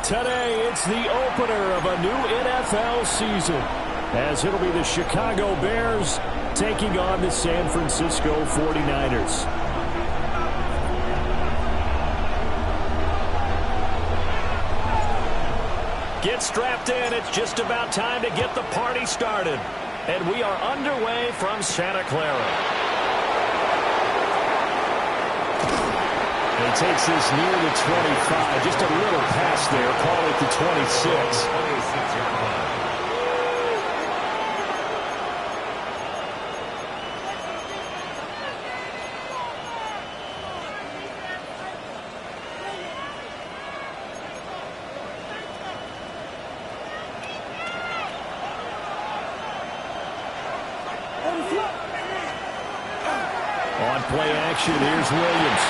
Today, it's the opener of a new NFL season, as it'll be the Chicago Bears taking on the San Francisco 49ers. Get strapped in. It's just about time to get the party started. And we are underway from Santa Clara. He takes this near the 25. Just a little pass there. Call it the 26. On play action, here's Williams.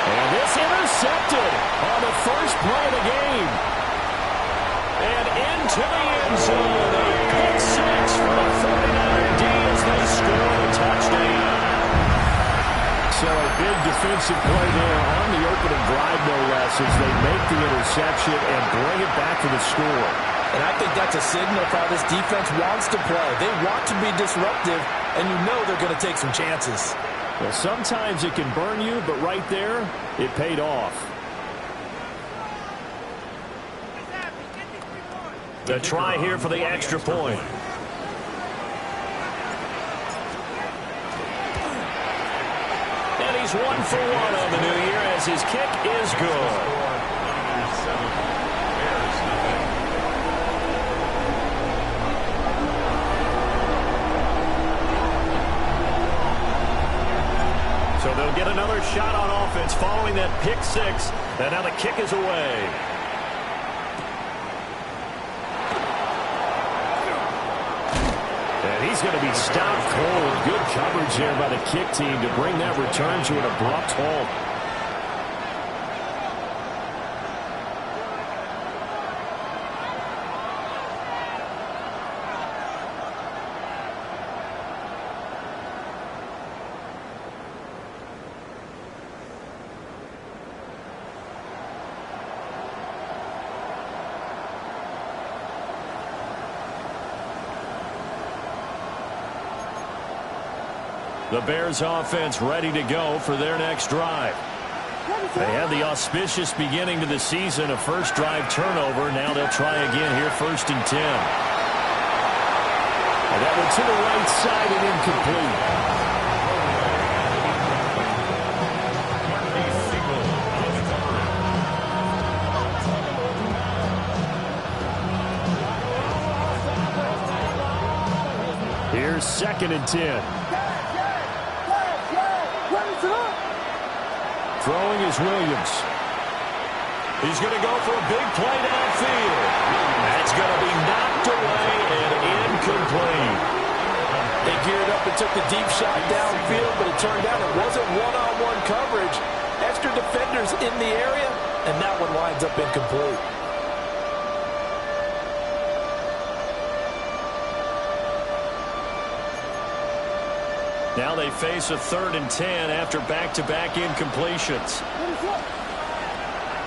And this intercepted on the first play of the game. And into the end zone. A pick six for the 49er D as they score a touchdown. So a big defensive play there on the opening drive, no less, as they make the interception and bring it back to the score. And I think that's a signal of how this defense wants to play. They want to be disruptive, and you know they're going to take some chances. Well, sometimes it can burn you, but right there, it paid off. The try here for the extra point. And he's 1 for 1 on the new year as his kick is good. So they'll get another shot on offense following that pick six. And now the kick is away. And he's going to be stopped cold. Good coverage there by the kick team to bring that return to an abrupt halt. The Bears offense ready to go for their next drive. They had the auspicious beginning to the season, a first drive turnover. Now they'll try again here, 1st and 10. And that one to the right side and incomplete. Here's 2nd and 10. Throwing is Williams. He's going to go for a big play downfield. That's going to be knocked away and incomplete. They geared up and took the deep shot downfield, but it turned out it wasn't one-on-one coverage. Extra defenders in the area, and that one winds up incomplete. Now they face a 3rd and 10 after back-to-back incompletions.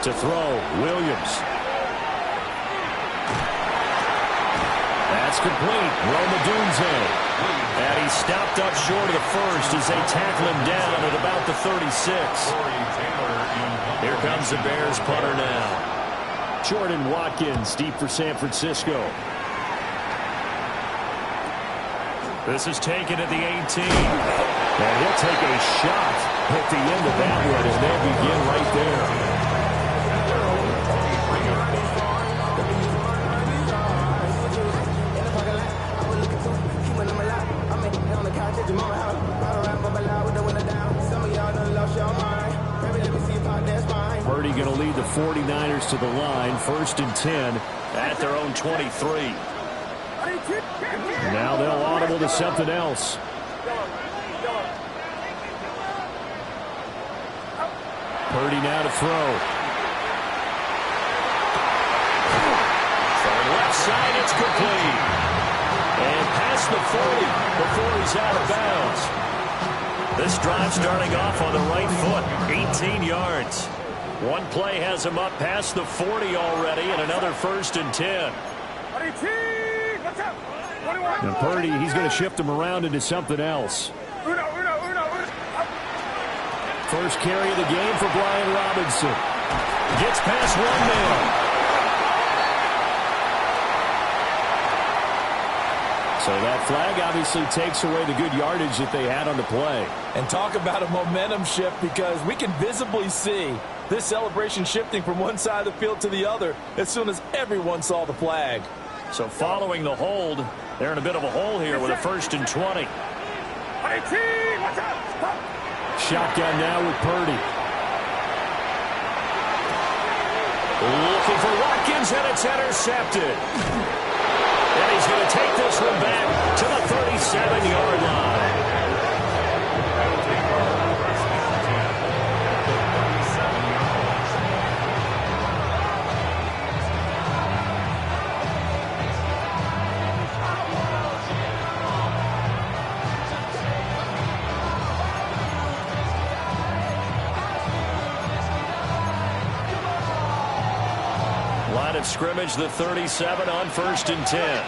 To throw, Williams. That's complete. Romadunze. And he's stopped up short of the first as they tackle him down at about the 36. Here comes the Bears punter now. Jordan Watkins deep for San Francisco. This is taken at the 18. And he'll take a shot at the end of that one as they begin right there. Purdy going to lead the 49ers to the line, 1st and 10 at their own 23. Now they'll audible to something else. Purdy now to throw. From left side, it's complete. And past the 40 before he's out of bounds. This drive starting off on the right foot, 18 yards. One play has him up past the 40 already, and another 1st and 10. And Purdy, he's going to shift him around into something else. First carry of the game for Brian Robinson. Gets past one man. So that flag obviously takes away the good yardage that they had on the play. And talk about a momentum shift, because we can visibly see this celebration shifting from one side of the field to the other as soon as everyone saw the flag. So following the hold, they're in a bit of a hole here with a 1st and 20. Shotgun now with Purdy. Looking for Watkins, and it's intercepted. And he's going to take this one back to the 37-yard line. Line of scrimmage, the 37 on 1st and 10.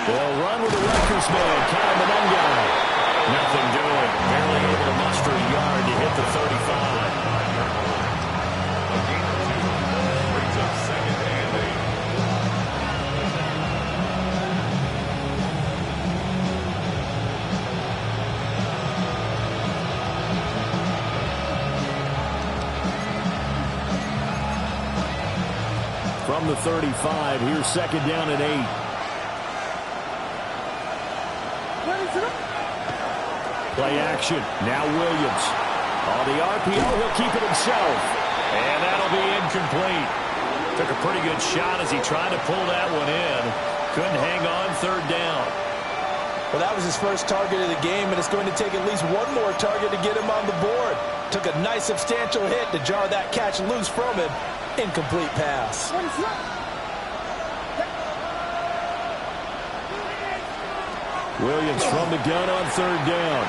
They'll run with the Rutgers man, Kyle Monengai. Nothing doing. Barely able to muster a yard to hit the 35. Brings up 2nd and 8. From the 35, here's 2nd down and 8. Play action. Now Williams. On the RPO, he'll keep it himself. And that'll be incomplete. Took a pretty good shot as he tried to pull that one in. Couldn't hang on 3rd down. Well, that was his first target of the game, and it's going to take at least one more target to get him on the board. Took a nice substantial hit to jar that catch loose from him. Incomplete pass. Williams from the gun on 3rd down.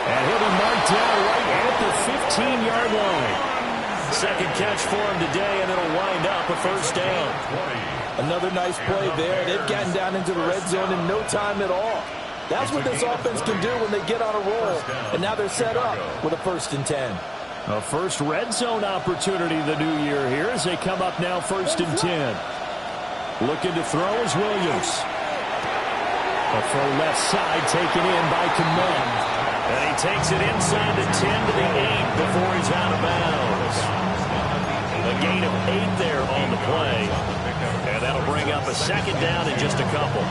And he'll be marked down right at the 15-yard line. 2nd catch for him today, and it'll wind up a 1st down. Another nice play there. They've gotten down into the red zone in no time at all. That's what this offense can do when they get on a roll. And now they're set up with a 1st and 10. A first red zone opportunity the new year here as they come up now 1st and 10. Looking to throw is Williams. A throw left side taken in by Kamon. And he takes it inside the 10 to the 8 before he's out of bounds. A gain of 8 there on the play. And that'll bring up a 2nd down in just a couple.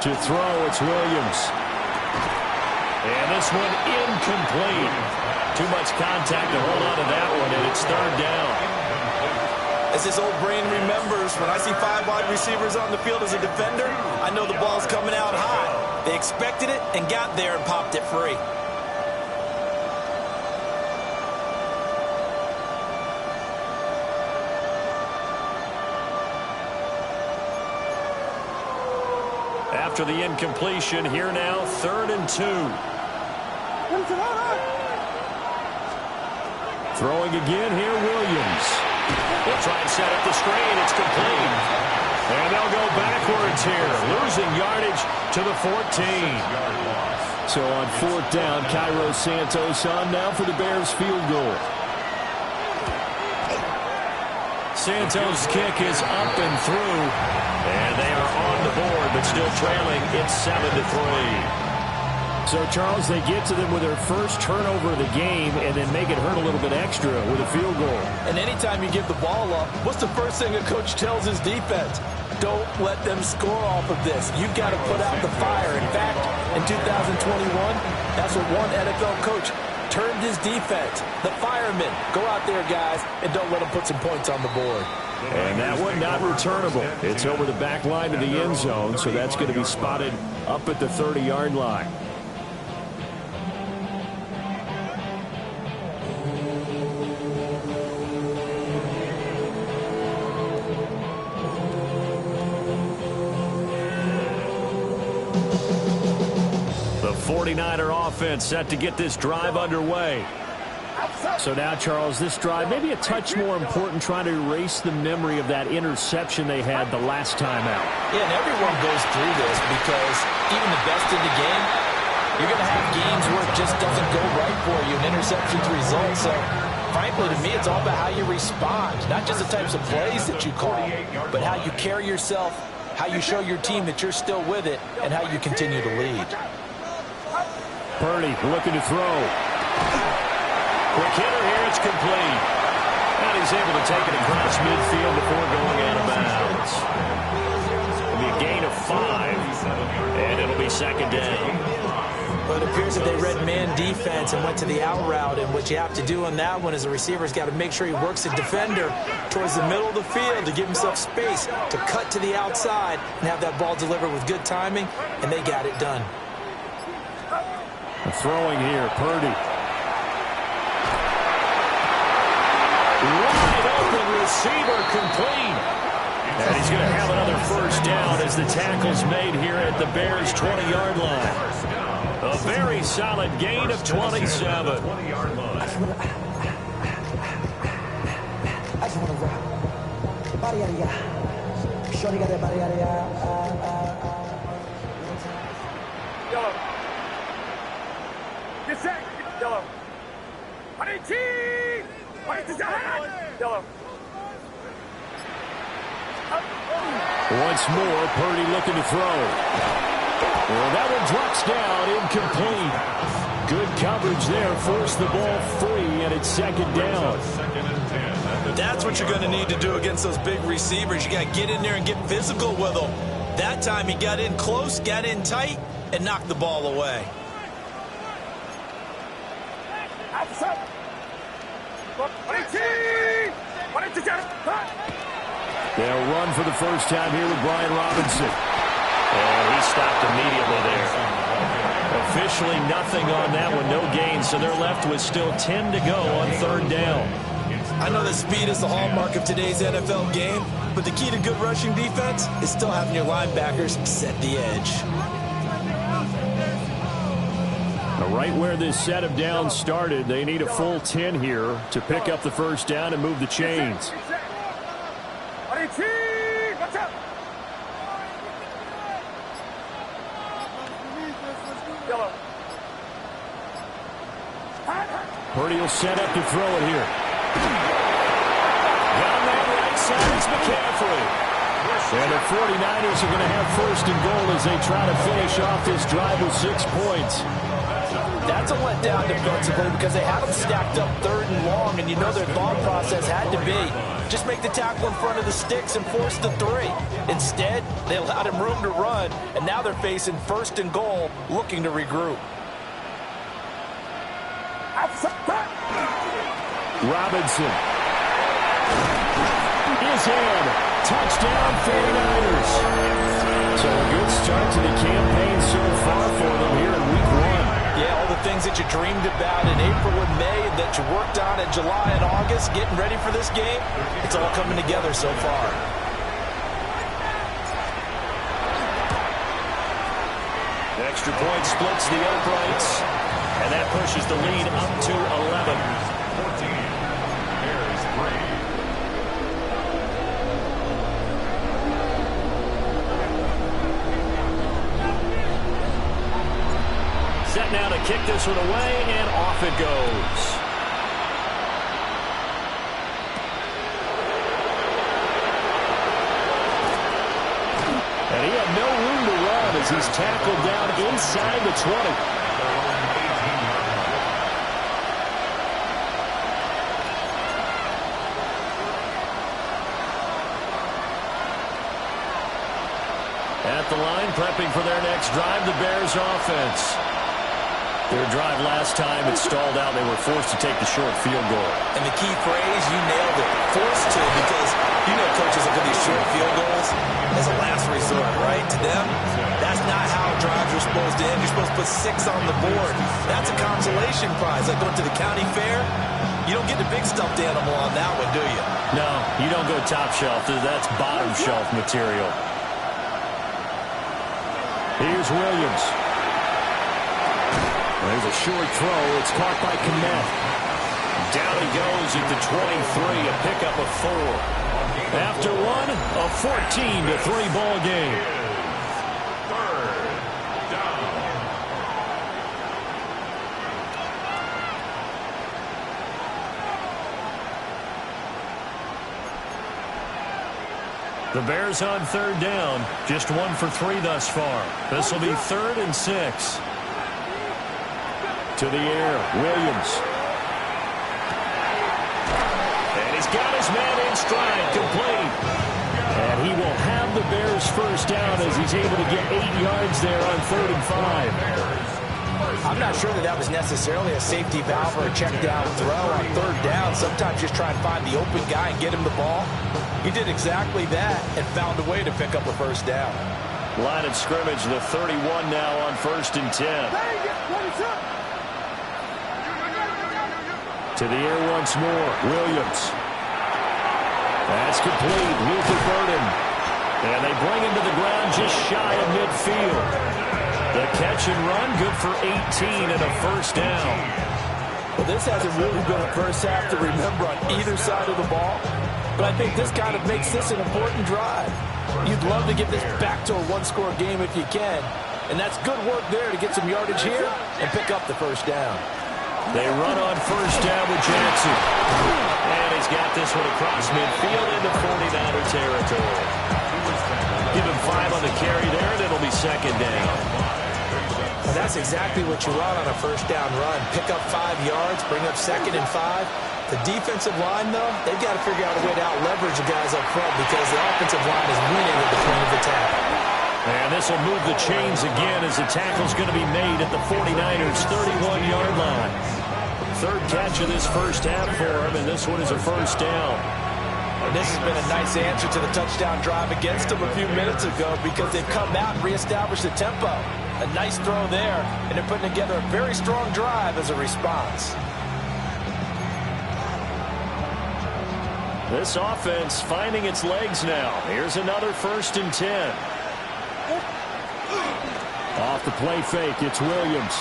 To throw, it's Williams. And this one incomplete. Too much contact to hold on to that one, and it's 3rd down. As this old brain remembers, when I see 5 wide receivers on the field as a defender, I know the ball's coming out high. They expected it and got there and popped it free. After the incompletion, here now, 3rd and 2. Throwing again here, Williams. They'll try and set up the screen. It's complete. And they'll go backwards here, losing yardage to the 14. So on 4th down, Cairo Santos on now for the Bears field goal. Santos' kick is up and through. And they are on the board, but still trailing. It's 7-3. So, Charles, they get to them with their first turnover of the game and then make it hurt a little bit extra with a field goal. And anytime you give the ball up, what's the first thing a coach tells his defense? Don't let them score off of this. You've got to put out the fire. In fact, in 2021, that's what one NFL coach termed his defense. The firemen. Go out there, guys, and don't let them put some points on the board. And that one not returnable. It's over the back line of the end zone, so that's going to be spotted up at the 30-yard line. The 49er offense set to get this drive underway. So now, Charles, this drive maybe a touch more important, trying to erase the memory of that interception they had the last time out. Yeah, and everyone goes through this because even the best in the game, you're going to have games where it just doesn't go right for you, and interceptions result. So, frankly, to me, it's all about how you respond, not just the types of plays that you call, but how you carry yourself, how you show your team that you're still with it, and how you continue to lead. Purdy looking to throw. Quick hitter here, it's complete. And he's able to take it across midfield before going out of bounds. It'll be a gain of 5, and it'll be second down. But it appears that they read man defense and went to the out route, and what you have to do on that one is the receiver's got to make sure he works the defender towards the middle of the field to give himself space to cut to the outside and have that ball delivered with good timing, and they got it done. Throwing here, Purdy. Wide open receiver, complete. And he's going to have another first down as the tackle's made here at the Bears' 20-yard line. A very solid gain of 27. I just want to rap. Body out of ya. Shorty got that body out of ya. Yellow. Get set. Yellow. Yellow. Once more, Purdy looking to throw. Well, that one drops down, incomplete. Good coverage there, forced the ball free, and it's second down. That's what you're going to need to do against those big receivers. You got to get in there and get physical with them. That time he got in close, got in tight, and knocked the ball away. They'll run for the first time here with Brian Robinson. And he stopped immediately there. Officially nothing on that one, no gain, so they're left with still 10 to go on third down. I know that speed is the hallmark of today's NFL game, but the key to good rushing defense is still having your linebackers set the edge. Right where this set of downs started, they need a full 10 here to pick up the first down and move the chains. Purdy will set up to throw it here. Down that right side is McCaffrey. And the 49ers are going to have first and goal as they try to finish off this drive with 6 points. That's a letdown defensively because they had them stacked up third and long, and you know their thought process had to be just make the tackle in front of the sticks and force the 3. Instead, they allowed him room to run, and now they're facing first and goal, looking to regroup. Robinson is in. Touchdown, 49ers. So a good start to the campaign so far for them here in week 1. Yeah, all the things that you dreamed about in April and May and that you worked on in July and August, getting ready for this game, it's all coming together so far. The extra point splits the uprights, and that pushes the lead up to 11. 14. Bears 3. Set now to kick this one away, and off it goes. And he had no room to run as he's tackled down inside the 20. At the line, prepping for their next drive, the Bears offense. Their drive last time, it stalled out. They were forced to take the short field goal. And the key phrase, you nailed it, forced to, because You know coaches look at these short field goals as a last resort, right? To them, that's not how drives are supposed to end. You're supposed to put 6 on the board. That's a consolation prize. Like going to the county fair, you don't get the big stuffed animal on that one, do you? No, you don't go top shelf. That's bottom shelf material. Here's Williams. There's a short throw. It's caught by Kmet. Down he goes at the 23, a pickup of 4. After one, a 14-3 ball game. The Bears on 3rd down. Just 1 for 3 thus far. This will be 3rd and 6. To the air, Williams. And he's got his man in stride, complete. And he will have the Bears first down as he's able to get 8 yards there on 3rd and 5. I'm not sure that was necessarily a safety valve or a check down throw on 3rd down. Sometimes just try and find the open guy and get him the ball. He did exactly that and found a way to pick up a first down. Line of scrimmage, the 31 now on 1st and 10. To the air once more, Williams. That's complete. Luther Burden. And they bring him to the ground just shy of midfield. The catch and run, good for 18 and a first down. Well, this hasn't really been a first half to remember on either side of the ball. But I think this kind of makes this an important drive. You'd love to get this back to a one-score game if you can. And that's good work there to get some yardage here and pick up the first down. They run on first down with Jackson. And he's got this one across midfield into 49er territory. Give him 5 on the carry there, and it'll be 2nd down. And that's exactly what you want on a first down run. Pick up 5 yards, bring up 2nd and 5. The defensive line, though, they've got to figure out a way to out-leverage the guys up front because the offensive line is winning at the point of attack. And this will move the chains again as the tackle's going to be made at the 49ers' 31-yard line. 3rd catch of this first half for him, and this one is a first down. And this has been a nice answer to the touchdown drive against them a few minutes ago because they've come out and reestablished the tempo. A nice throw there, and they're putting together a very strong drive as a response. This offense finding its legs now. Here's another 1st and 10. Off the play fake, it's Williams.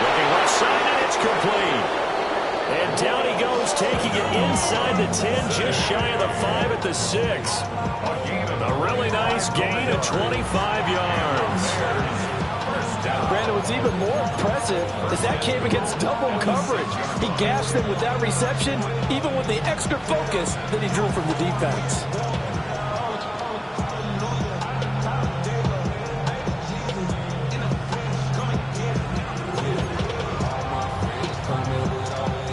Looking left side, and it's complete. And down he goes, taking it inside the 10, just shy of the 5 at the 6. A really nice gain of 25 yards. Brandon, what's even more impressive is that came against double coverage. He gashed them with that reception, even with the extra focus that he drew from the defense.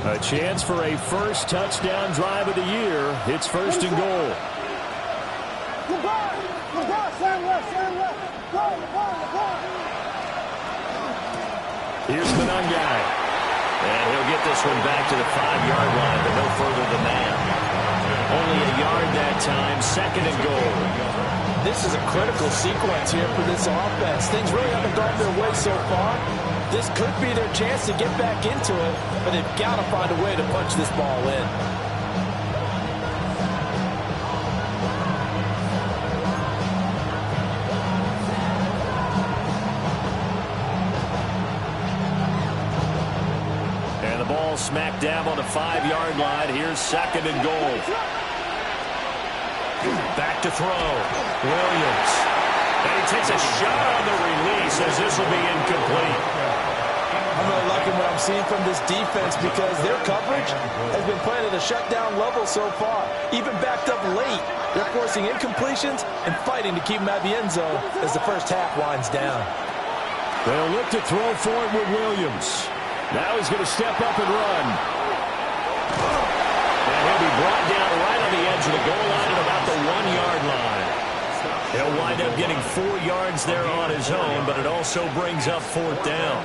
A chance for a first touchdown drive of the year. It's 1st and goal. Here's Manungai. And he'll get this one back to the 5-yard line, but no further than that. Only a yard that time, 2nd and goal. This is a critical sequence here for this offense. Things really haven't gone their way so far. This could be their chance to get back into it, but they've got to find a way to punch this ball in. And the ball smack dab on the 5-yard line. Here's 2nd and goal. Back to throw. Williams. And he takes a shot on the release as this will be incomplete. I'm really liking what I'm seeing from this defense because their coverage has been playing at a shutdown level so far. Even backed up late, they're forcing incompletions and fighting to keep them out of the end zone as the first half winds down. They'll look to throw for it with Williams. Now he's going to step up and run. And he'll be brought down right on the edge of the goal line at about the 1-yard line. He'll wind up getting 4 yards there on his own, but it also brings up 4th down.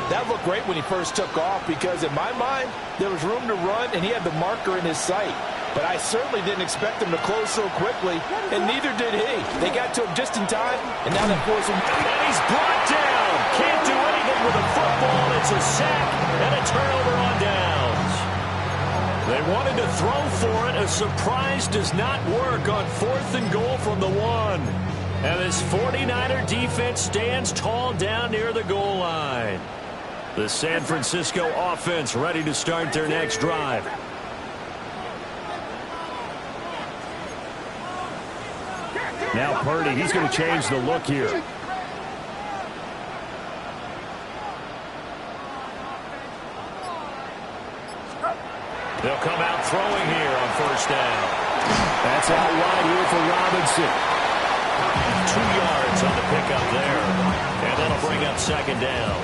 That looked great when he first took off because in my mind, there was room to run and he had the marker in his sight. but I certainly didn't expect them to close so quickly, and neither did he. They got to him just in time, and now they're forcing. And he's brought down. Can't do anything with a football. It's a sack and a turnover on downs. They wanted to throw for it. A surprise does not work on 4th and goal from the 1. And this 49er defense stands tall down near the goal line. The San Francisco offense ready to start their next drive. Now Purdy, he's going to change the look here. They'll come out throwing here on 1st down. That's out wide here for Robinson. 2 yards on the pickup there. And that'll bring up 2nd down.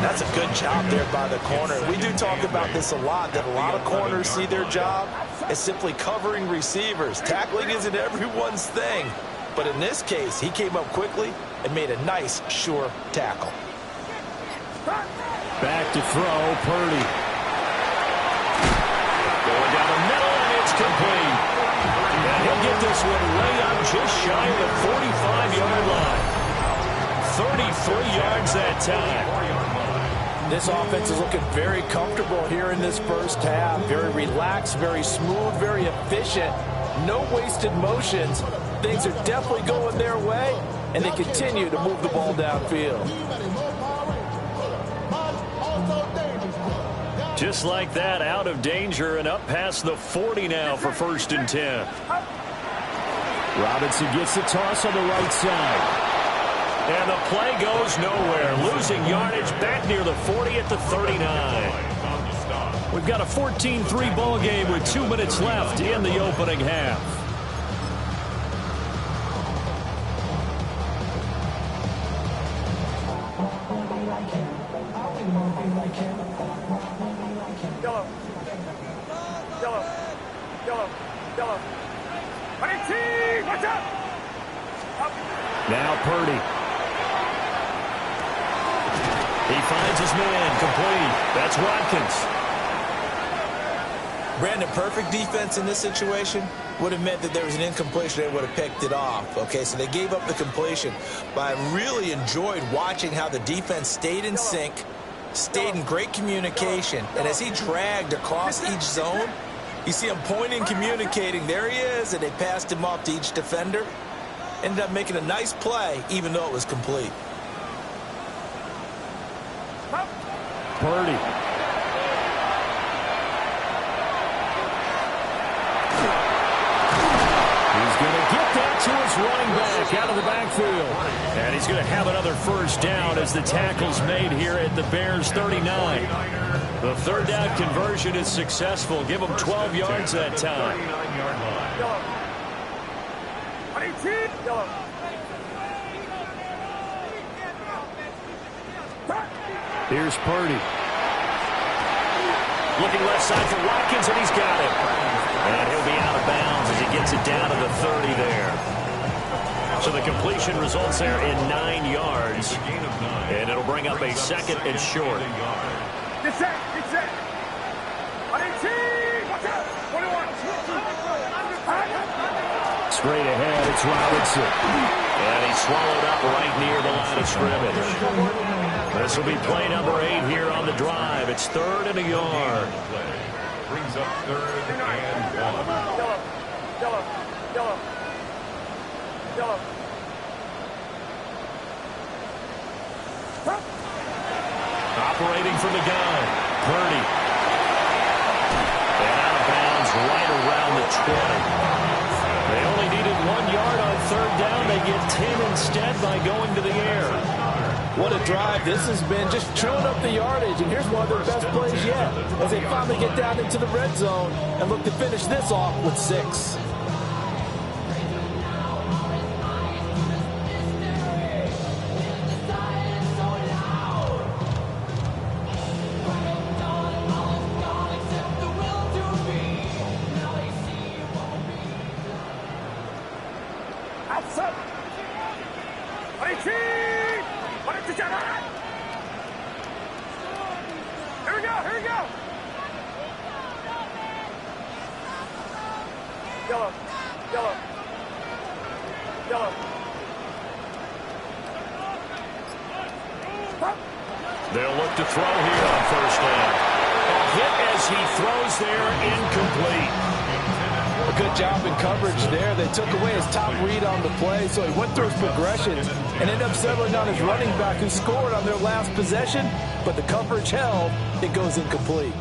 That's a good job there by the corner. We do talk about this a lot, that a lot of corners see their job as simply covering receivers. Tackling isn't everyone's thing. But in this case, he came up quickly and made a nice, sure tackle. Back to throw, Purdy. Going down the middle, and it's complete. And he'll get this one way up just shy of the 45-yard line. 33 yards that time. This offense is looking very comfortable here in this first half. Very relaxed, very smooth, very efficient. No wasted motions. Things are definitely going their way, and they continue to move the ball downfield. Just like that, out of danger and up past the 40 now for 1st and 10. Robinson gets the toss on the right side. And the play goes nowhere. Losing yardage back near the 40 at the 39. We've got a 14-3 ball game with 2 minutes left in the opening half. Yellow. Yellow. Yellow. Yellow. Watch out! Up. Now Purdy. He finds his man complete. That's Watkins. Brandon, perfect defense in this situation would have meant that there was an incompletion. They would have picked it off. Okay, so they gave up the completion. But I really enjoyed watching how the defense stayed in sync, stayed in great communication. And as he dragged across each zone, you see him pointing, communicating. There he is, and they passed him off to each defender. Ended up making a nice play, even though it was complete. Purdy. He's going to get that to his running back out of the backfield. And he's going to have another 1st down as the tackle's made here at the Bears 39. The 3rd down conversion is successful. Give them 12 yards that time. Here's Purdy. Looking left side for Watkins, and he's got it. And he'll be out of bounds as he gets it down to the 30 there. So the completion results there in 9 yards. And it'll bring up a 2nd and short. Get set. Get set. Watch out. 21. Straight ahead, it's Robinson. And he's swallowed up right near the line of scrimmage. This will be play number 8 here on the drive. It's 3rd and a yard. Brings up 3rd and 1. Yellow. Yellow. Yellow. Operating from the gun, Purdy. And out of bounds right around the 20. They only needed 1 yard on 3rd down. They get 10 instead by going to the air. What a drive this has been, just chewing up the yardage. And here's one of their best plays yet as they finally get down into the red zone and look to finish this off with 6. Yellow. Yellow. Yellow. They'll look to throw here on first down. A hit as he throws there, incomplete. A good job in coverage there. They took away his top read on the play, so he went through his progressions and ended up settling on his running back who scored on their last possession, but the coverage held. It goes incomplete.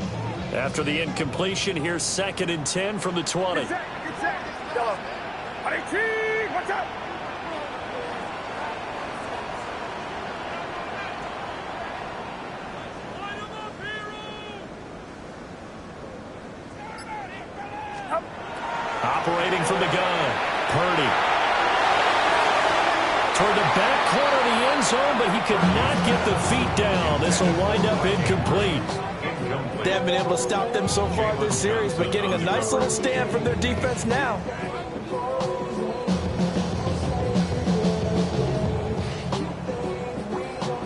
After the incompletion, here's 2nd and 10 from the 20. Get set. Yellow. 18. Watch out. Operating from the gun, Purdy. Toward the back corner of the end zone, but he could not get the feet down. This will wind up incomplete. They haven't been able to stop them so far this series, but getting a nice little stand from their defense now.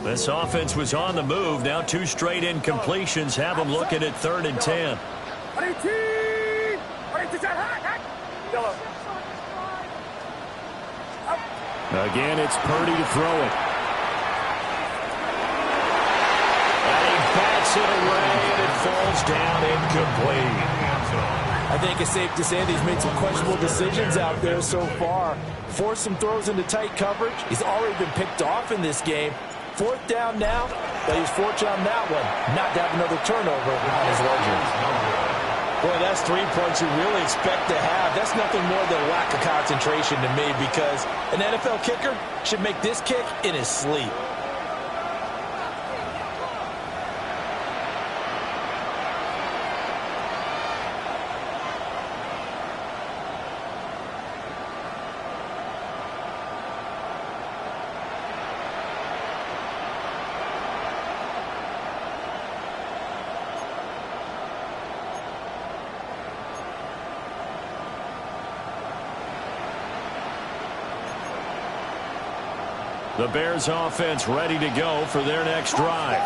This offense was on the move. Now 2 straight incompletions have them looking at 3rd and 10. 18. Yellow. Again, it's Purdy to throw it. And he bats it away, and it falls down incomplete. I think it's safe to say that he's made some questionable decisions out there so far. Forced some throws into tight coverage. He's already been picked off in this game. 4th down now, but he's fortunate on that one, not to have another turnover on his ledger. Boy, that's 3 points you really expect to have. That's nothing more than a lack of concentration to me, because an NFL kicker should make this kick in his sleep. The Bears offense ready to go for their next drive.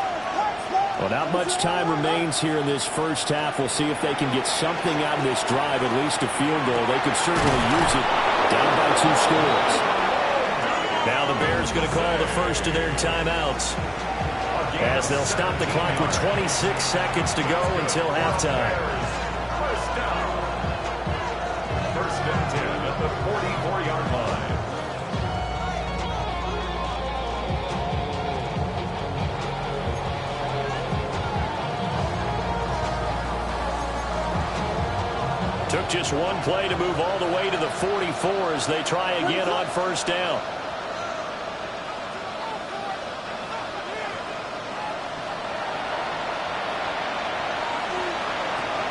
Well, not much time remains here in this first half. We'll see if they can get something out of this drive, at least a field goal. They could certainly use it down by 2 scores. Now the Bears going to call the first of their timeouts, as they'll stop the clock with 26 seconds to go until halftime. First and 10 at the 44-yard line. Took just one play to move all the way to the 44 as they try again on first down.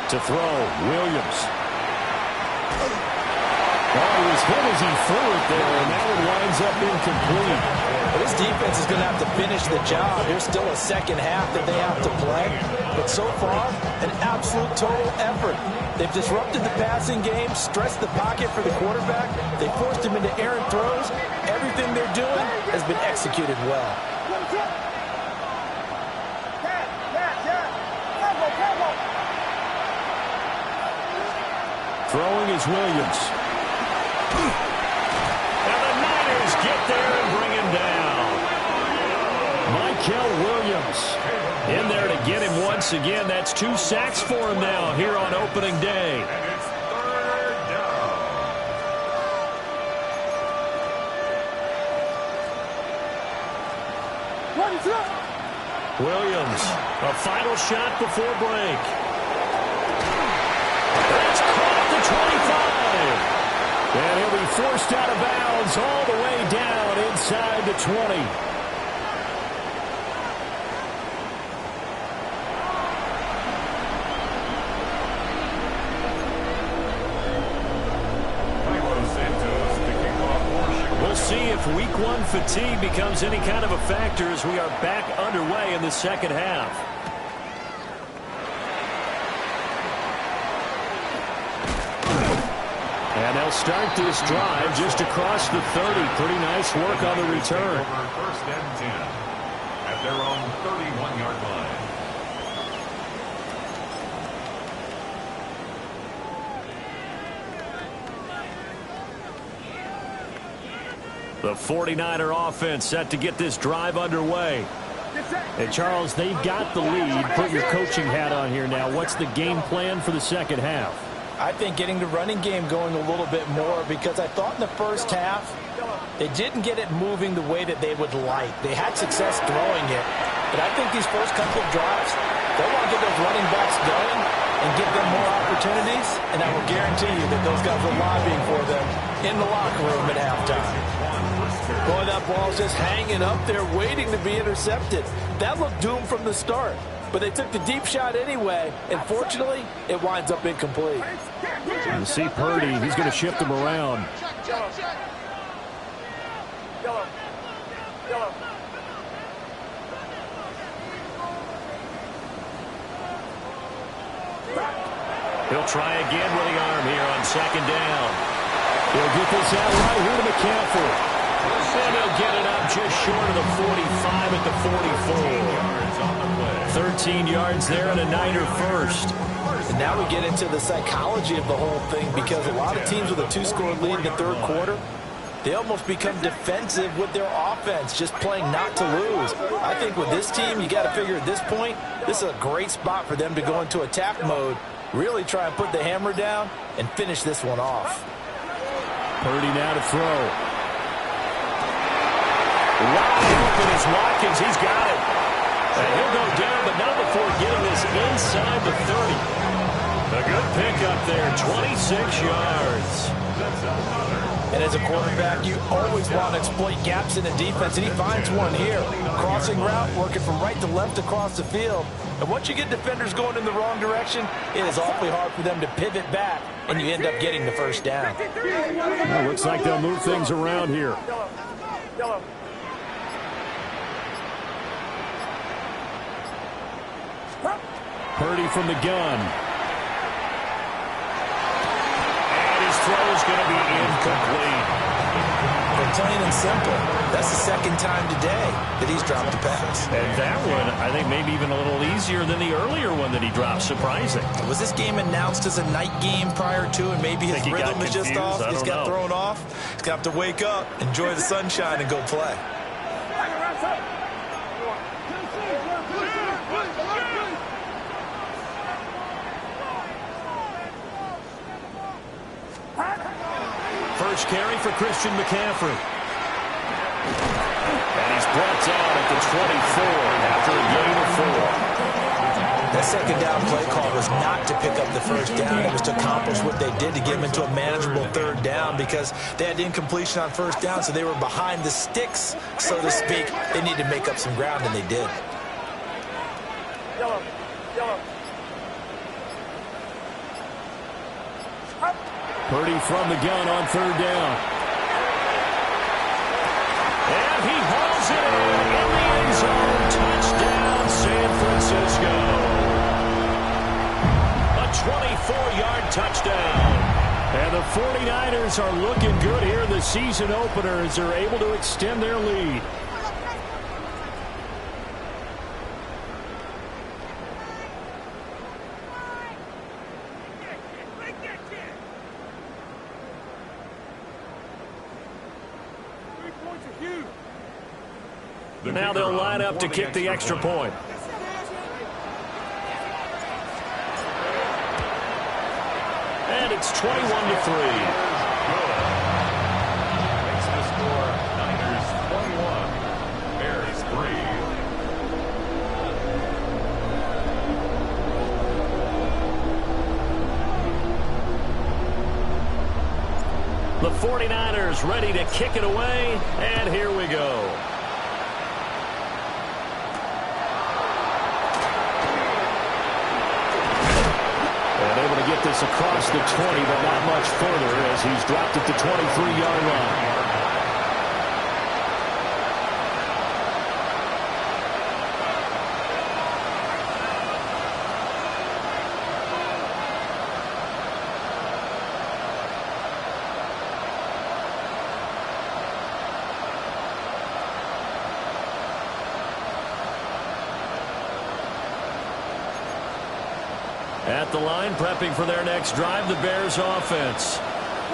To throw, Williams. Oh, he was hit as he threw it there, and that one winds up incomplete. Well, this defense is going to have to finish the job. There's still a second half that they have to play. But so far, an absolute total effort. They've disrupted the passing game, stressed the pocket for the quarterback. They forced him into errant throws. Everything they're doing has been executed well. Throwing is Williams. And the Niners get there and bring him down. MEL Williams in there to get him once again. That's 2 sacks for him now here on opening day. And it's 3rd down. Williams, a final shot before break. That's caught at the 25. And he'll be forced out of bounds all the way down inside the 20. We'll see if week 1 fatigue becomes any kind of a factor as we are back underway in the second half. And they'll start this drive just across the 30. Pretty nice work on the return. Over 1st and 10 at their own 31-yard line. The 49er offense set to get this drive underway. Hey, Charles, they've got the lead. Put your coaching hat on here now. What's the game plan for the second half? I think getting the running game going a little bit more, because I thought in the first half they didn't get it moving the way that they would like. They had success throwing it, but I think these first couple of drives, they want to get those running backs going and give them more opportunities, and I will guarantee you that those guys are lobbying for them in the locker room at halftime. Boy, that ball's just hanging up there waiting to be intercepted. That looked doomed from the start, but they took the deep shot anyway, and fortunately, it winds up incomplete. You see Purdy, he's going to shift them around. He'll try again with the arm here on second down. He'll get this out right here to McCaffrey. And he'll get it up just short of the 45 at the 44. 13 yards there and a Niner first. And now we get into the psychology of the whole thing, because a lot of teams with a two-score lead in the third quarter, they almost become defensive with their offense, just playing not to lose. I think with this team, you got to figure at this point, this is a great spot for them to go into attack mode, really try and put the hammer down and finish this one off. Purdy now to throw. Wide open is Watkins. He's got it. And he'll go down, but not before getting this inside the 30. A good pickup there, 26 yards. And as a quarterback, you always want to exploit gaps in the defense, and he finds one here. Crossing route, working from right to left across the field. And once you get defenders going in the wrong direction, it is awfully hard for them to pivot back, and you end up getting the first down. Well, looks like they'll move things around here. Purdy from the gun. And his throw is going to be incomplete. But plain and simple, that's the second time today that he's dropped a pass. And that one, I think, maybe even a little easier than the earlier one that he dropped. Surprising. Was this game announced as a night game prior to, and maybe his rhythm is just off? He's got thrown off. He's going to have to wake up, enjoy the sunshine, and go play. First carry for Christian McCaffrey. And he's brought down at the 24 after a gain of 4. That second down play call was not to pick up the first down. It was to accomplish what they did, to get them into a manageable third down, because they had incompletion on first down, so they were behind the sticks, so to speak. They needed to make up some ground, and they did. Purdy from the gun on third down. And he hauls it in the end zone. Touchdown, San Francisco. A 24-yard touchdown. And the 49ers are looking good here in the season opener as they're able to extend their lead. Now they'll line up to kick the extra point. And it's 21-3. Makes the score Niners 21, Bears 3. The 49ers ready to kick it away, and here we go. Able to get this across the 20, but not much further as he's dropped at the 23-yard line. At the line, prepping for their next drive, the Bears offense.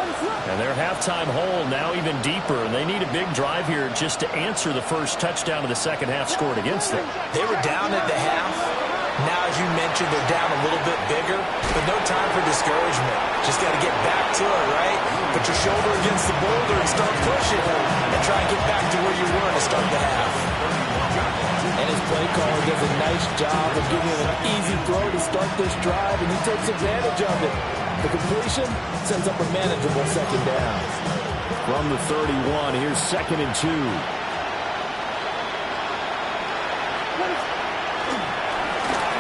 And their halftime hole now even deeper, and they need a big drive here just to answer the first touchdown of the second half scored against them. They were down at the half. Now, as you mentioned, they're down a little bit bigger, but no time for discouragement. Just got to get back to it, right? Put your shoulder against the boulder and start pushing and try and get back to where you were to start the half. And his play caller does a nice job of giving him an easy throw to start this drive, and he takes advantage of it. The completion sends up a manageable second down. From the 31, here's 2nd and 2.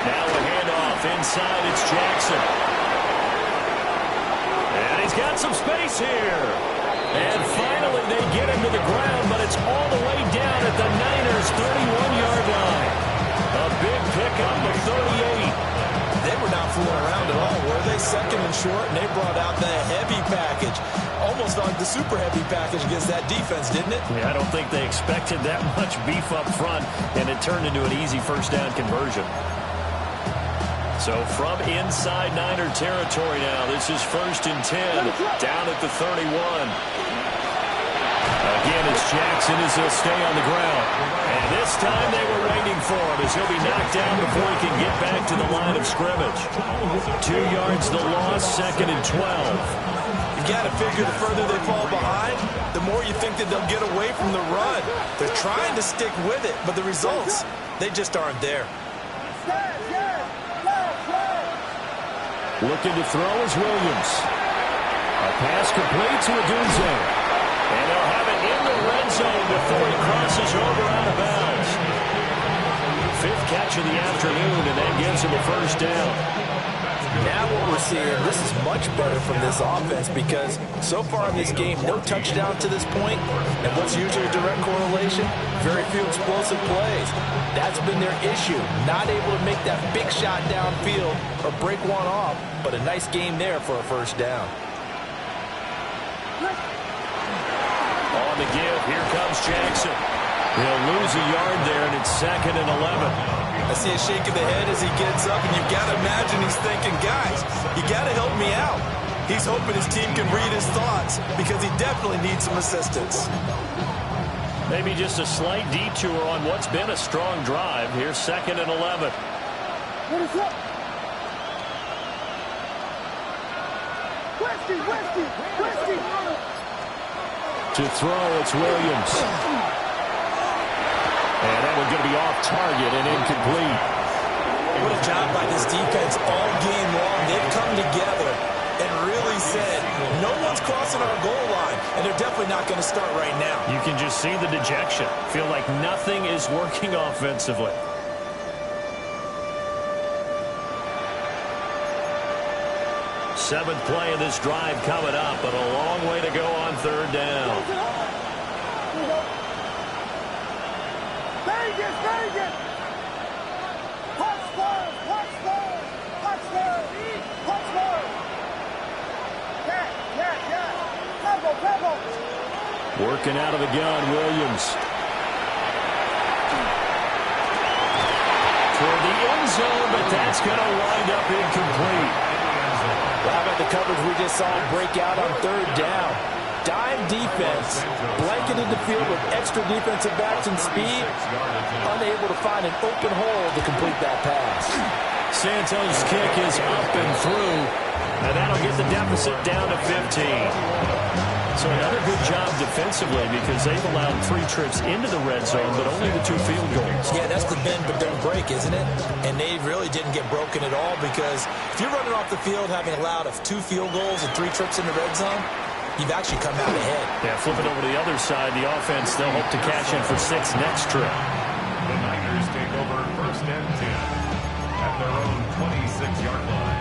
Now a handoff inside, it's Jackson. And he's got some space here. And finally they get him to the ground, but it's all the way down at the Niners' 31-yard line. A big pickup of 38. They were not fooling around at all, were they? 2nd and short, and they brought out the heavy package. Almost like the super heavy package against that defense, didn't it? Yeah, I don't think they expected that much beef up front, and it turned into an easy first down conversion. So from inside Niner territory now, this is 1st and 10, down at the 31. Again, it's Jackson as he'll stay on the ground. And this time they were waiting for him as he'll be knocked down before he can get back to the line of scrimmage. 2 yards the loss, 2nd and 12. You got to figure the further they fall behind, the more you think that they'll get away from the run. They're trying to stick with it, but the results, they just aren't there. Looking to throw is Williams. A pass complete to Adunze. And they'll have it in the red zone before he crosses over out of bounds. 5th catch of the afternoon, and that gives him a first down. Now what we're seeing, this is much better from this offense because so far in this game, no touchdown to this point, and what's usually a direct correlation? Very few explosive plays. That's been their issue. Not able to make that big shot downfield or break one off, but a nice game there for a first down. On the give, here comes Jackson. He'll lose a yard there, and it's 2nd and 11. I see a shake of the head as he gets up, and you've got to imagine he's thinking, guys, you got to help me out. He's hoping his team can read his thoughts because he definitely needs some assistance. Maybe just a slight detour on what's been a strong drive. Here's 2nd and 11. To throw, it's Williams. And that one's going to be off target and incomplete. What a job by this defense all game long. They've come together and really said, no one's crossing our goal line, and they're definitely not going to start right now. You can just see the dejection. Feel like nothing is working offensively. Seventh play of this drive coming up, but a long way to go on 3rd down. Vegas! Touchdown! Yeah! Working out of the gun, Williams. Toward the end zone, but that's going to wind up incomplete. Well, how about the coverage we just saw break out on 3rd down? Dime defense, blanketed the field with extra defensive backs and speed, unable to find an open hole to complete that pass. Santos' kick is up and through, and that'll get the deficit down to 15. So another good job defensively because they've allowed 3 trips into the red zone, but only the 2 field goals. Yeah, that's the bend but don't break, isn't it? And they really didn't get broken at all because if you're running off the field having allowed 2 field goals and 3 trips in the red zone, you've actually come out ahead. Yeah, flipping over to the other side, the offense, they'll hope to cash in for 6 next trip. The Niners take over 1st and 10 at their own 26-yard line.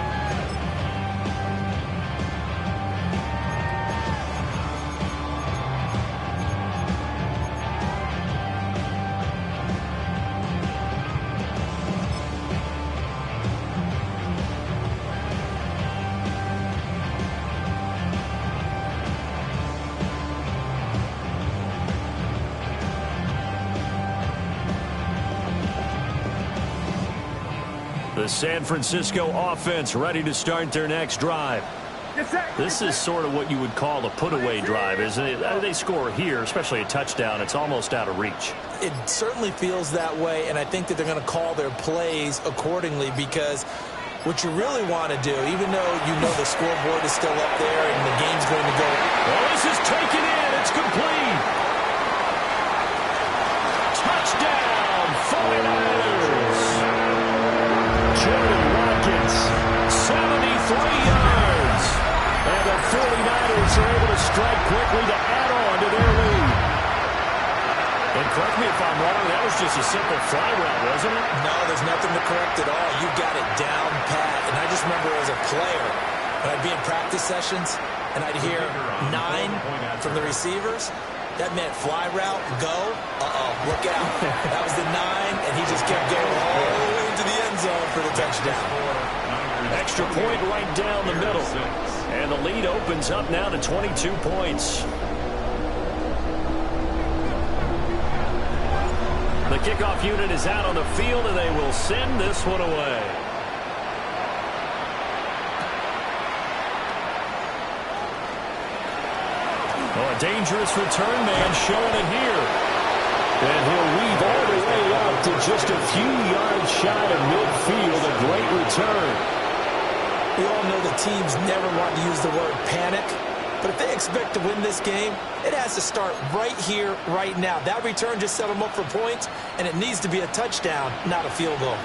The San Francisco offense ready to start their next drive. This is sort of what you would call a put-away drive, isn't it? They score here, especially a touchdown. It's almost out of reach. It certainly feels that way, and I think that they're going to call their plays accordingly, because what you really want to do, even though you know the scoreboard is still up there and the game's going to go. Well, this is taken in. It's complete. Touchdown, 49ers. Jordan Watkins, 73 yards. And the 49ers are able to strike quickly to add on to their lead. And correct me if I'm wrong, that was just a simple fly route, wasn't it? No, there's nothing to correct at all. You got it down pat. And I just remember as a player, when I'd be in practice sessions and I'd hear 9 from the receivers, that meant fly route, go, look out. That was the 9, and he just kept going all the way into the end zone for the touchdown. Extra point right down the middle. And the lead opens up now to 22 points. The kickoff unit is out on the field, and they will send this one away. Oh, a dangerous return man showing it here. And he'll weave all the way up to just a few yards shy of midfield. A great return. We all know the teams never want to use the word panic. But if they expect to win this game, it has to start right here, right now. That return just set them up for points, and it needs to be a touchdown, not a field goal.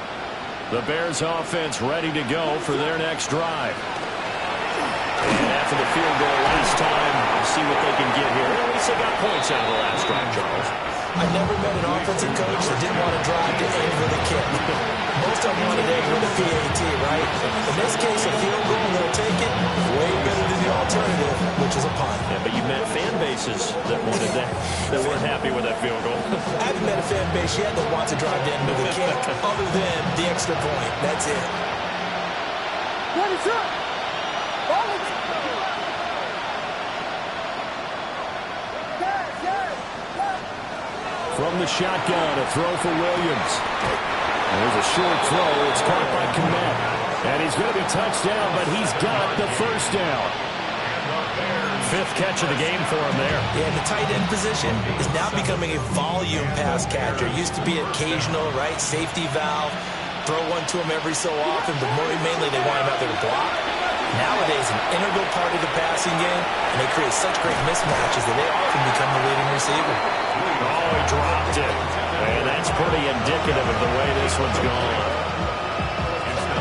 The Bears offense ready to go for their next drive. And after the field goal last time, we'll see what they can get here. At least they got points out of the last drive, Charles. I never met an offensive coach that didn't want to drive to end with a kick. Most of them wanted to end with a PAT, right? In this case, a field goal, they'll take it. Way better than the alternative, which is a punt. Yeah, but you met fan bases that wanted that weren't happy with that field goal. I haven't met a fan base yet that wants to drive to end with a kick, other than the extra point. That's it. What is up? From the shotgun, a throw for Williams. There's a short throw. It's caught by Kmet. And he's going to be touched down, but he's got the first down. 5th catch of the game for him there. Yeah, the tight end position is now becoming a volume pass catcher. Used to be occasional, right? Safety valve. Throw one to him every so often, but more mainly they want him out there to block. Nowadays, an integral part of the passing game, and they create such great mismatches that they often become the leading receiver. Oh, he dropped it. And that's pretty indicative of the way this one's gone.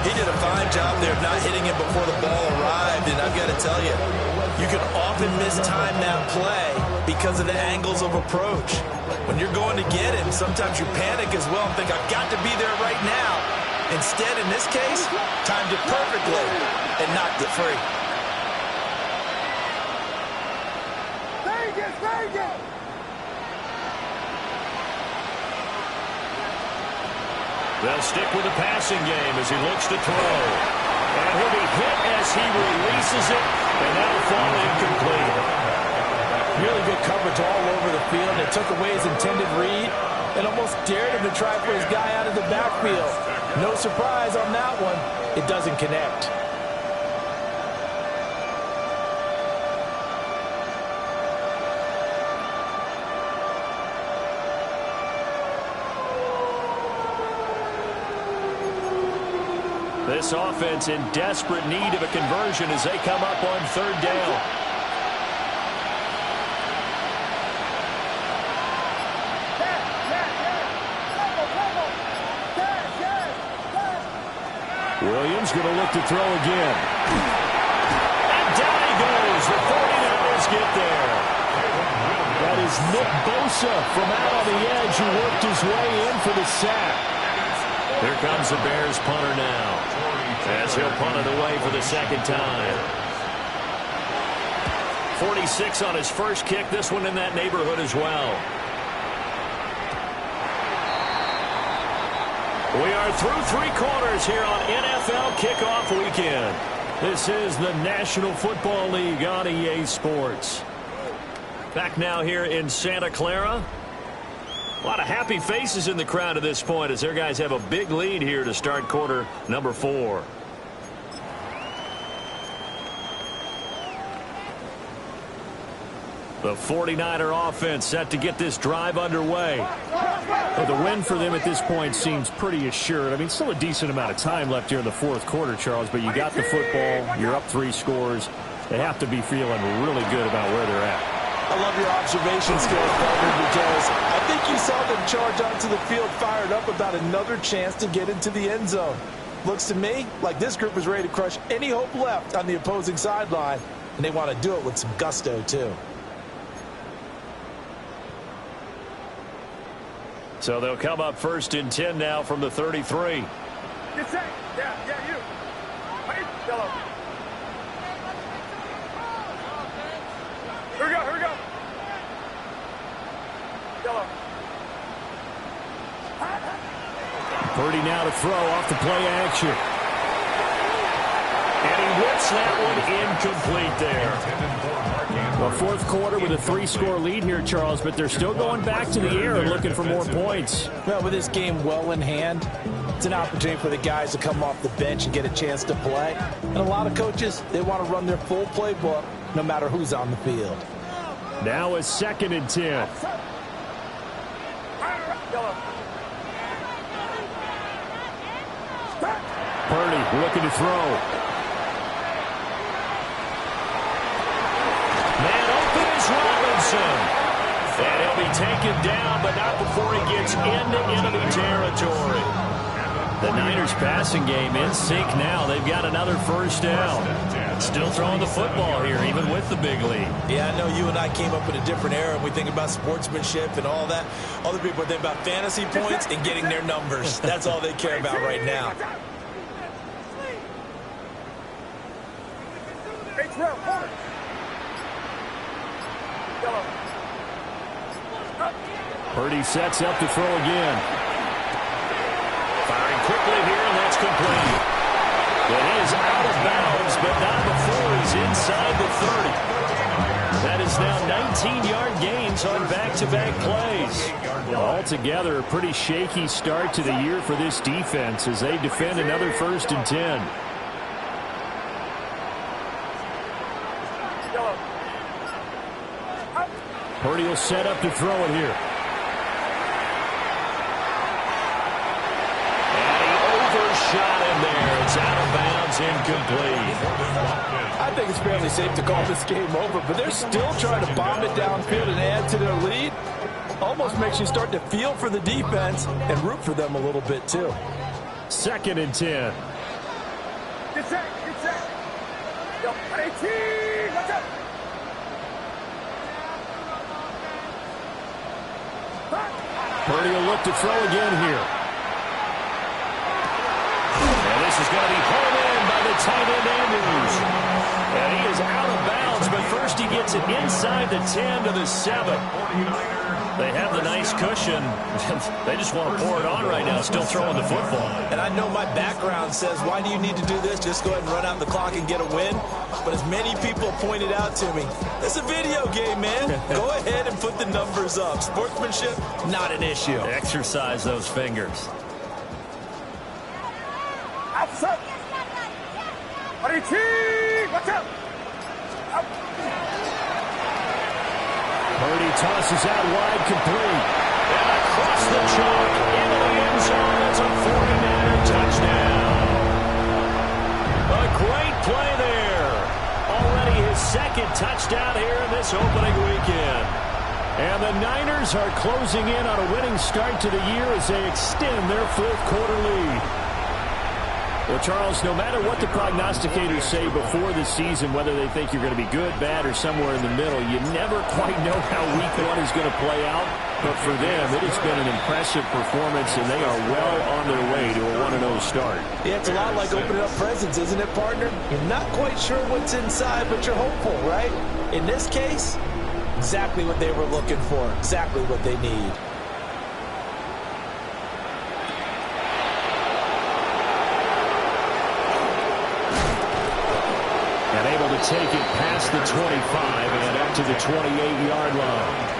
He did a fine job there of not hitting him before the ball arrived, and I've got to tell you, you can often mistime that play because of the angles of approach. When you're going to get him, sometimes you panic as well and think, I've got to be there right now. Instead, in this case, timed it perfectly and knocked it free. Vegas! They'll stick with the passing game as he looks to throw. And he'll be hit as he releases it, and that'll fall incomplete. Really good coverage all over the field. It took away his intended read and almost dared him to try for his guy out of the backfield. No surprise on that one. It doesn't connect. This offense in desperate need of a conversion as they come up on 3rd down. Williams going to look to throw again. And down he goes. The 49ers get there. That is Nick Bosa from out on the edge who worked his way in for the sack. Here comes the Bears punter now, as he'll punt it away for the 2nd time. 46 on his first kick. This one in that neighborhood as well. We are through 3 quarters here on NFL Kickoff Weekend. This is the National Football League on EA Sports. Back now here in Santa Clara. A lot of happy faces in the crowd at this point as their guys have a big lead here to start quarter number 4. The 49er offense set to get this drive underway. Well, the win for them at this point seems pretty assured. I mean, still a decent amount of time left here in the fourth quarter, Charles, but you got the football, you're up 3 scores. They have to be feeling really good about where they're at. I love your observation skills, partner, because I think you saw them charge onto the field fired up about another chance to get into the end zone. Looks to me like this group is ready to crush any hope left on the opposing sideline, and they want to do it with some gusto, too. So they'll come up 1st and 10 now from the 33. Get set. Yeah, you. Right, yellow. Here we go. Yellow. Purdy now to throw off the play action. And he whips that one incomplete there. Well, fourth quarter with a 3-score lead here, Charles, but they're still going back to the air and looking for more points. Well, with this game well in hand, it's an opportunity for the guys to come off the bench and get a chance to play. And a lot of coaches, they want to run their full playbook no matter who's on the field. Now a 2nd and 10. Yellow. Purdy looking to throw. Man open is Robinson. And he'll be taken down, but not before he gets into enemy territory. The Niners passing game in sync now. They've got another first down. Still throwing the football here, even with the big lead. Yeah, I know you and I came up in a different era, and we think about sportsmanship and all that. Other people think about fantasy points and getting their numbers. That's all they care about right now. Purdy sets up to throw again. Firing quickly here, and that's complete. It is out of bounds, but not before he's inside the 30. That is now 19-yard gains on back-to-back plays. Altogether, a pretty shaky start to the year for this defense as they defend another 1st and 10. Purdy will set up to throw it here. Shot in there. It's out of bounds, incomplete. I think it's fairly safe to call this game over, but they're still trying to bomb it downfield and add to their lead. Almost makes you start to feel for the defense and root for them a little bit, too. 2nd and 10. Get set. Yo, 18, watch out. Purdy will look to throw again here. This is going to be pulled in by the tight end Andrews. And he is out of bounds, but first he gets it inside the 10 to the 7. They have the nice cushion. They just want to pour it on right now, still throwing the football. And I know my background says, why do you need to do this? Just go ahead and run out the clock and get a win. But as many people pointed out to me, it's a video game, man. Go ahead and put the numbers up. Sportsmanship, not an issue. Exercise those fingers. Outside. 18, watch out. Purdy tosses out wide, complete. And across the chalk into the end zone. It's a 49er touchdown. A great play there. Already his 2nd touchdown here in this opening weekend. And the Niners are closing in on a winning start to the year as they extend their 4th quarter lead. Well, Charles, no matter what the prognosticators say before the season, whether they think you're going to be good, bad, or somewhere in the middle, you never quite know how week 1 is going to play out. But for them, it has been an impressive performance, and they are well on their way to a 1-0 start. Yeah, it's a lot like opening up presents, isn't it, partner? You're not quite sure what's inside, but you're hopeful, right? In this case, exactly what they were looking for, exactly what they need. And able to take it past the 25 and up to the 28-yard line.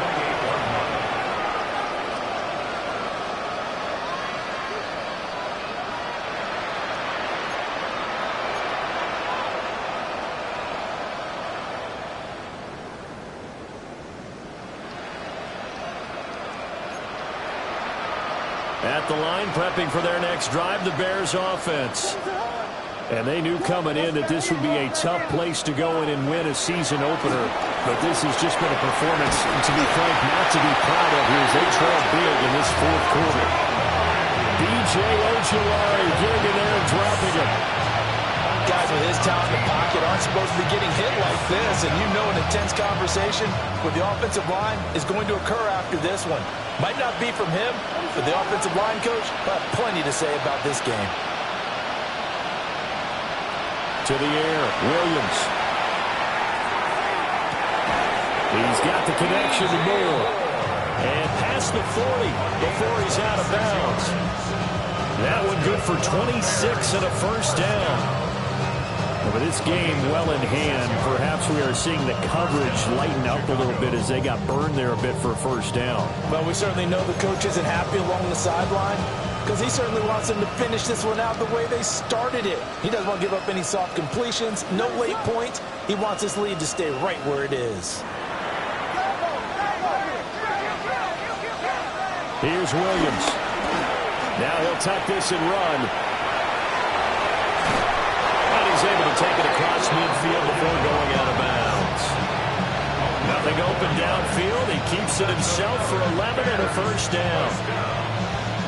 at the line, prepping for their next drive, the Bears offense. And they knew coming in that this would be a tough place to go in and win a season opener. But this has just been a performance, to be frank, not to be proud of here as they trail big in this fourth quarter. B.J. Ojulari getting in there and dropping him. Guys with his talent in the pocket aren't supposed to be getting hit like this, and you know an intense conversation with the offensive line is going to occur after this one. Might not be from him, but the offensive line coach will have plenty to say about this game. To the air, Williams. He's got the connection to Moore. And past the 40 before he's out of bounds. That one good for 26 and a first down. But this game well in hand. Perhaps we are seeing the coverage lighten up a little bit as they got burned there a bit for a first down. Well, we certainly know the coach isn't happy along the sideline because he certainly wants them to finish this one out the way they started it. He doesn't want to give up any soft completions, no late points. He wants his lead to stay right where it is. Here's Williams. Now he'll tuck this and run. And he's able to take it across midfield before going out of bounds. Nothing open downfield. He keeps it himself for 11 and a first down.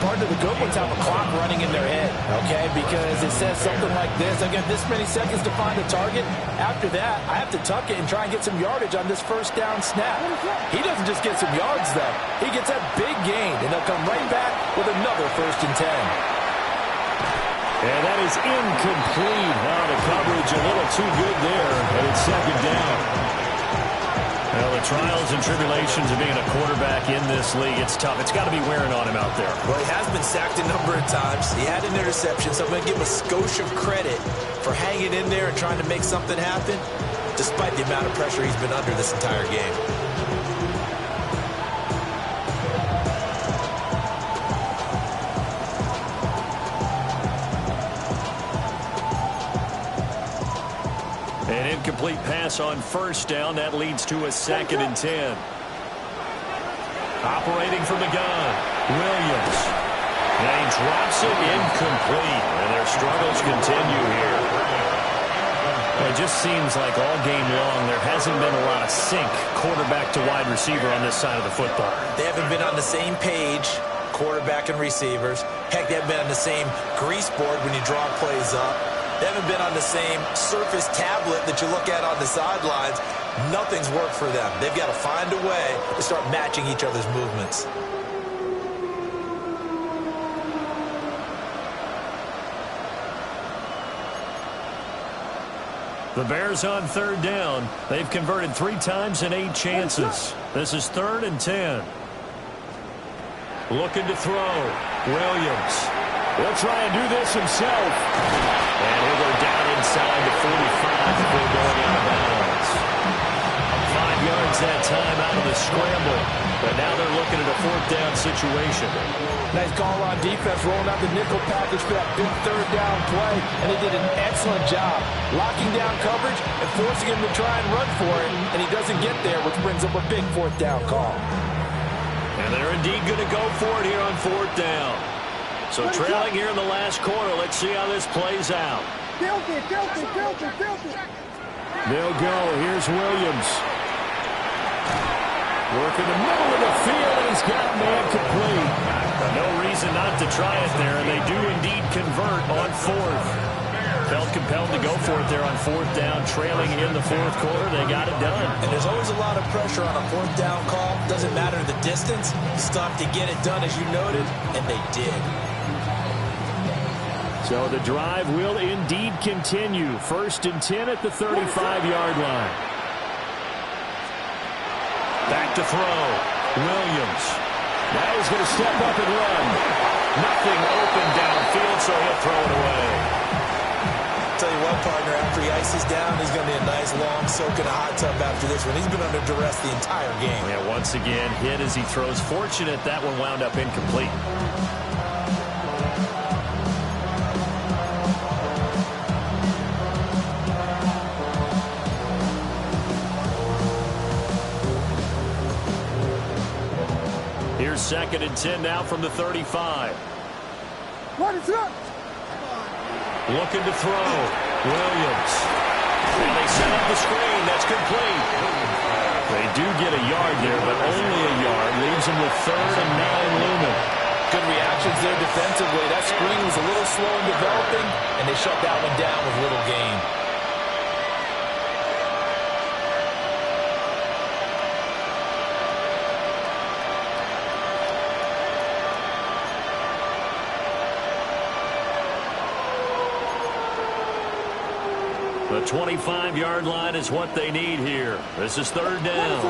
Part of the good ones have a clock running in their head, okay? Because it says something like this. I got this many seconds to find a target. After that, I have to tuck it and try and get some yardage on this first down snap. He doesn't just get some yards, though. He gets a big gain, and they'll come right back with another 1st and 10. And that is incomplete. Now the coverage a little too good there, and it's 2nd down. Well, the trials and tribulations of being a quarterback in this league, it's tough. It's got to be wearing on him out there. Well, he has been sacked a number of times. He had an interception, so I'm going to give him a skosh of credit for hanging in there and trying to make something happen, despite the amount of pressure he's been under this entire game. An incomplete pass on first down. That leads to a 2nd and 10. Operating from the gun, Williams. And he drops it incomplete. And their struggles continue here. It just seems like all game long there hasn't been a lot of sync quarterback to wide receiver on this side of the football. They haven't been on the same page, quarterback and receivers. Heck, they haven't been on the same grease board when you draw plays up. They haven't been on the same Surface tablet that you look at on the sidelines. Nothing's worked for them. They've got to find a way to start matching each other's movements. The Bears on 3rd down. They've converted 3 times in 8 chances. This is 3rd and 10. Looking to throw. Williams. He'll try and do this himself. And he'll go down inside the 45 before going out of bounds. 5 yards that time out of the scramble. But now they're looking at a 4th down situation. Nice call on defense, rolling out the nickel package for that big 3rd down play. And they did an excellent job locking down coverage and forcing him to try and run for it. And he doesn't get there, which brings up a big 4th down call. And they're indeed going to go for it here on 4th down. So trailing here in the last quarter. Let's see how this plays out. They'll go. Here's Williams. Working the middle of the field, and he's got man complete. No reason not to try it there, and they do indeed convert on 4th. Felt compelled to go for it there on 4th down, trailing in the 4th quarter. They got it done. And there's always a lot of pressure on a 4th down call. Doesn't matter the distance. You still have to get it done, as you noted, and they did. So the drive will indeed continue. 1st and 10 at the 35-yard line. Back to throw. Williams. Now he's going to step up and run. Nothing open downfield, so he'll throw it away. Tell you what, partner, after he ices down, he's going to be a nice, long soak in a hot tub after this one. He's been under duress the entire game. Yeah, once again, hit as he throws. Fortunate that one wound up incomplete. Here's 2nd and 10 now from the 35. Looking to throw. Williams. And they set up the screen. That's complete. They do get a yard there, but only a yard. Leaves them with 3rd and 9 looming. Good reactions there defensively. That screen was a little slow in developing, and they shut that one down with little gain. The 25-yard line is what they need here. This is 3rd down.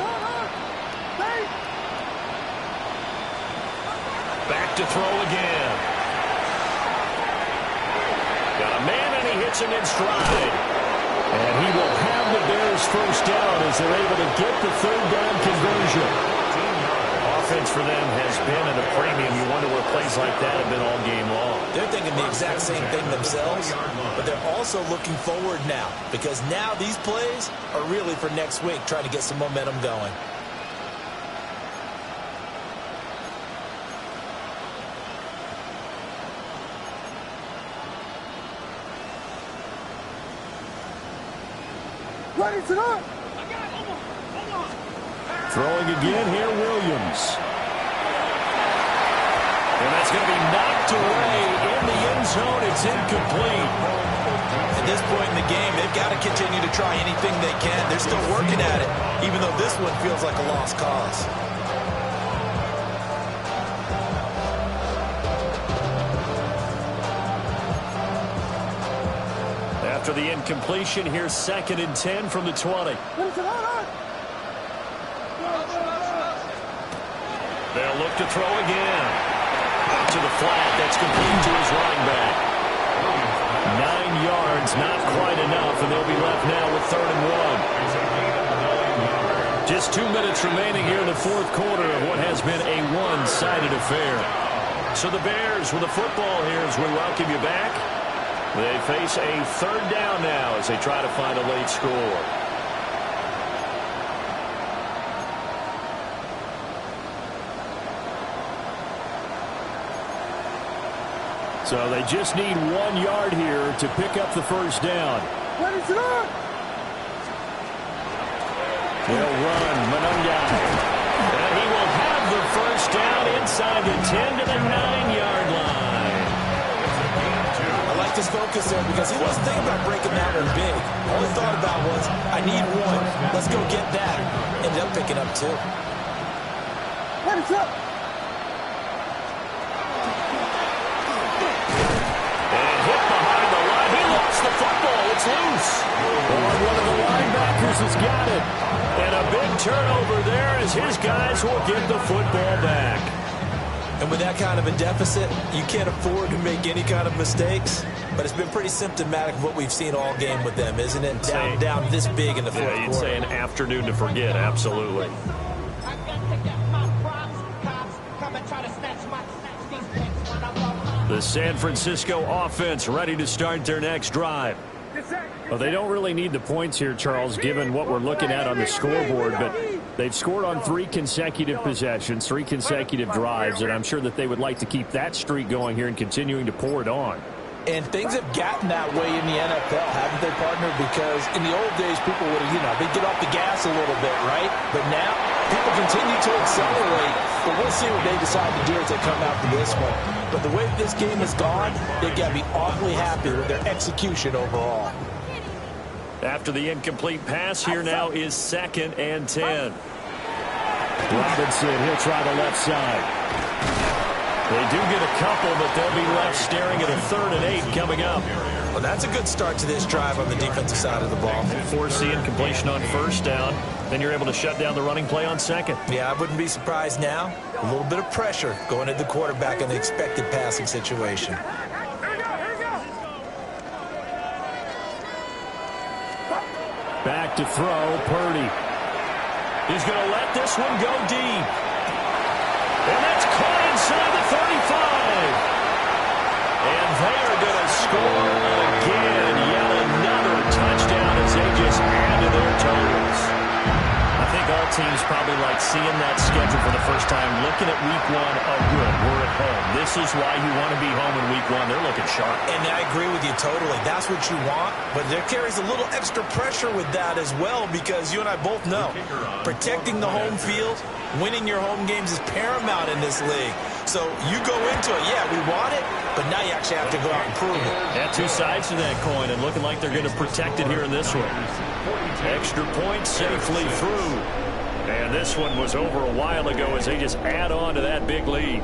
Back to throw again. Got a man, and he hits him in stride. And he will have the Bears first down as they're able to get the 3rd down conversion. Offense for them has been at a premium. You wonder where plays like that have been all game long. They're thinking the exact same thing themselves, but they're also looking forward now because now these plays are really for next week, trying to get some momentum going. Ready to go. Throwing again here, Williams. And that's going to be knocked away in the end zone. It's incomplete. At this point in the game, they've got to continue to try anything they can. They're still working at it, even though this one feels like a lost cause. After the incompletion, here's 2nd and 10 from the 20. They'll look to throw again. Out to the flat. That's complete to his running back. 9 yards, not quite enough, and they'll be left now with 3rd and 1. Just 2 minutes remaining here in the 4th quarter of what has been a one-sided affair. So the Bears with the football here as we welcome you back. They face a 3rd down now as they try to find a late score. So they just need 1 yard here to pick up the first down. They'll run Monungai. And he will have the first down inside the 10 to the 9-yard line. I like his focus there because he wasn't thinking about breaking that one big. All he thought about was, I need 1. Let's go get that. Ended up picking up 2. The football, it's loose. One of the linebackers has got it. And a big turnover there as his guys will get the football back. And with that kind of a deficit, you can't afford to make any kind of mistakes. But it's been pretty symptomatic of what we've seen all game with them, isn't it? Down this big in the 4th quarter. You'd say an afternoon to forget, absolutely. The San Francisco offense ready to start their next drive. Well, they don't really need the points here, Charles, given what we're looking at on the scoreboard, but they've scored on 3 consecutive possessions, 3 consecutive drives, and I'm sure that they would like to keep that streak going here and continuing to pour it on. And things have gotten that way in the NFL, haven't they, partner? Because in the old days, people would have, they'd get off the gas a little bit, right? But now, people continue to accelerate. But we'll see what they decide to do as they come out for this one. But the way this game has gone, they've got to be awfully happy with their execution overall. After the incomplete pass, here now is 2nd and 10. Robinson, he'll try the left side. They do get a couple, but they'll be left staring at a 3rd and 8 coming up. Well, that's a good start to this drive on the defensive side of the ball. Force the incompletion on 1st down. Then you're able to shut down the running play on 2nd. Yeah, I wouldn't be surprised now. A little bit of pressure going at the quarterback in the expected passing situation. Back to throw, Purdy. He's going to let this one go deep. And that's caught inside the 35. And they are going to score again. Yet another touchdown as they just add to their totals. I think NFL teams probably like seeing that schedule for the first time, looking at week one. Oh, good, we're at home. This is why you want to be home in week one. They're looking sharp. And I agree with you totally. That's what you want, but there carries a little extra pressure with that as well, because you and I both know protecting the home field, winning your home games is paramount in this league. So you go into it, yeah, we want it, but now you actually have to go out and prove it. Yeah, two sides to that coin, and looking like they're going to protect it here in this one. Extra point safely through. And this one was over a while ago as they just add on to that big lead.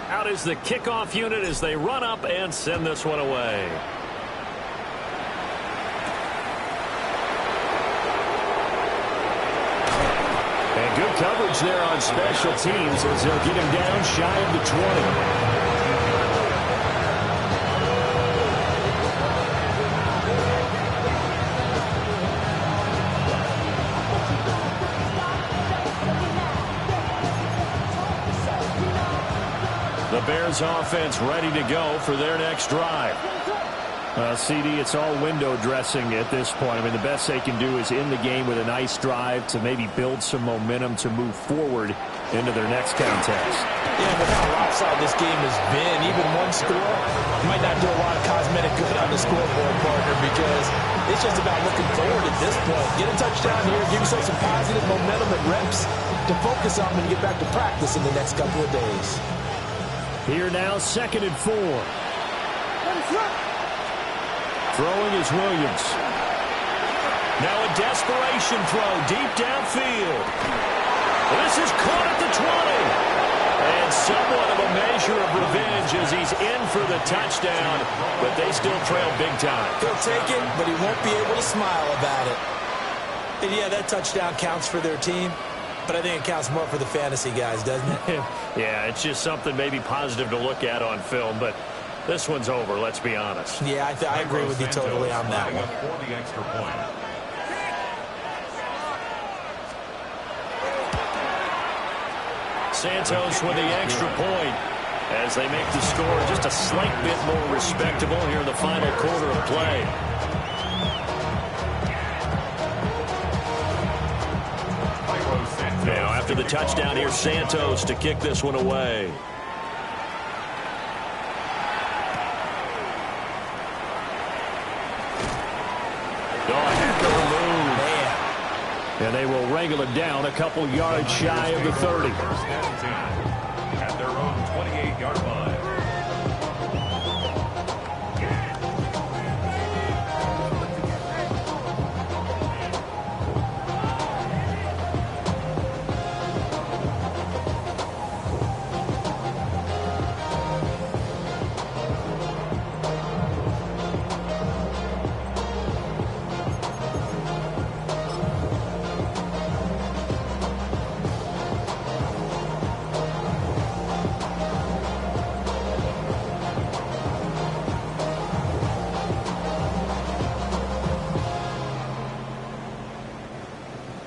Out is the kickoff unit as they run up and send this one away. And good coverage there on special teams as they'll get him down shy of the 20. The Bears offense ready to go for their next drive. CD, it's all window dressing at this point. I mean, the best they can do is end the game with a nice drive to maybe build some momentum to move forward into their next contest. Yeah, with how lopsided this game has been, even one score might not do a lot of cosmetic good on the scoreboard, partner, because it's just about looking forward at this point. Get a touchdown here, give yourself some positive momentum and reps to focus on and get back to practice in the next couple of days. Here now, 2nd and 4. Throwing is Williams. Now a desperation throw deep downfield. This is caught at the 20. And somewhat of a measure of revenge as he's in for the touchdown, but they still trail big time. He'll take it, but he won't be able to smile about it. And yeah, that touchdown counts for their team, but I think it counts more for the fantasy guys, doesn't it? Yeah, it's just something maybe positive to look at on film, but this one's over, let's be honest. Yeah, I agree with you totally on that one. For the extra point. Santos with the extra point as they make the score just a slight bit more respectable here in the final quarter of play. Now, after the touchdown, here's Santos to kick this one away. And they will wrangle it down a couple yards shy of the 30. First and 10 at their own 28-yard line.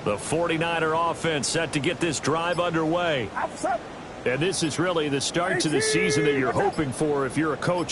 The 49er offense set to get this drive underway. And this is really the start to the season that you're hoping for if you're a coach.